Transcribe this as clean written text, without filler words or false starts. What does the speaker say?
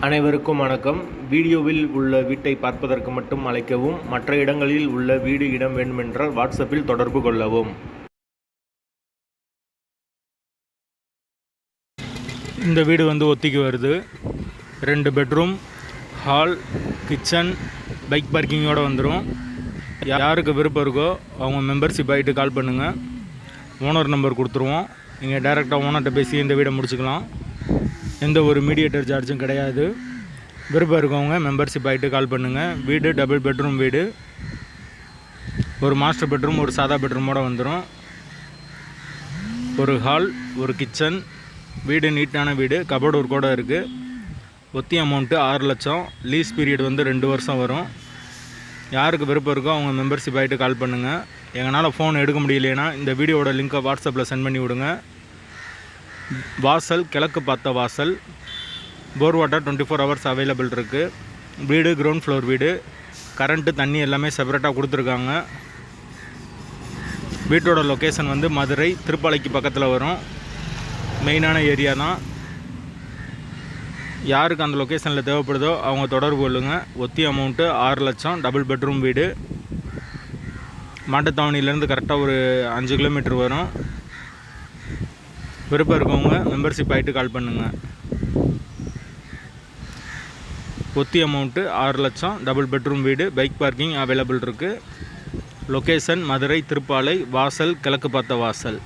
அனைவருக்கும் வணக்கம். வீடியோவில் உள்ள வீட்டை பார்ப்பதற்கு மட்டும் அழைக்கவும். மற்ற இடங்களில் உள்ள வீடு இடம் வேண்டுமென்றால் வாட்ஸ்அப்பில் தொடர்பு கொள்ளவும். இந்த வீடு ஒத்திக்கு வருது. 2 பெட்ரூம், ஹால், கிச்சன், பைக் பார்க்கிங்கோடு வந்துடும். யாருக்கு விருப்பம் இருக்கோ அவங்க மெம்பர்ஷிப் ஆகிட்டு கால் பண்ணுங்கள். ஓனர் நம்பர் கொடுத்துருவோம். நீங்கள் டைரெக்டாக ஓனர்கிட்ட பேசி இந்த வீடை முடிச்சுக்கலாம். எந்த ஒரு மீடியேட்டர் சார்ஜும் கிடையாது. விருப்பம் இருக்கவங்க மெம்பர்ஷிப் ஆகிட்டு கால் பண்ணுங்கள். வீடு டபுள் பெட்ரூம் வீடு. ஒரு மாஸ்டர் பெட்ரூம், ஒரு சாதா பெட்ரூமோடு வந்துடும். ஒரு ஹால், ஒரு கிச்சன். வீடு நீட்டான வீடு, கபோர்டு ஒரு கூட இருக்குது. ஒத்தி அமௌண்ட்டு 6 லட்சம். லீஸ் பீரியட் 2 வருஷம் வரும். யாருக்கு விருப்பம் இருக்கோ அவங்க மெம்பர்ஷிப் ஆகிட்டு கால் பண்ணுங்கள். எங்களால் ஃபோன் எடுக்க முடியலைன்னா இந்த வீடியோவோட லிங்க்கை வாட்ஸ்அப்பில் சென்ட் பண்ணி விடுங்க. வாசல் கிழக்கு பார்த்த வாசல். போர் வாட்டர் 24 ஹவர்ஸ் அவைலபிள் இருக்குது. வீடு கிரவுண்ட் ஃப்ளோர் வீடு. கரண்ட்டு தண்ணி எல்லாமே செப்பரேட்டாக கொடுத்துருக்காங்க. வீட்டோட லொக்கேஷன் மதுரை திருப்பாலைக்கு பக்கத்தில் வரும். மெயினான ஏரியா தான். யாருக்கு அந்த லொக்கேஷனில் தேவைப்படுதோ அவங்க தொடர்பு கொள்ளுங்கள். ஒத்தி அமௌண்ட்டு 6 லட்சம். டபுள் பெட்ரூம் வீடு. மாட்டுத்தாவணியிலேருந்து கரெக்டாக ஒரு 5 கிலோமீட்டர் வரும். விருப்பம் இருக்கவங்க மெம்பர்ஷிப் ஆகிட்டு கால் பண்ணுங்கள். ஒத்தி அமௌண்ட்டு 6 லட்சம். டபுள் பெட்ரூம் வீடு. பைக் பார்க்கிங் அவைலபிள் இருக்குது. லொக்கேஷன் மதுரை திருப்பாலை. வாசல் கிழக்கு பார்த்த வாசல்.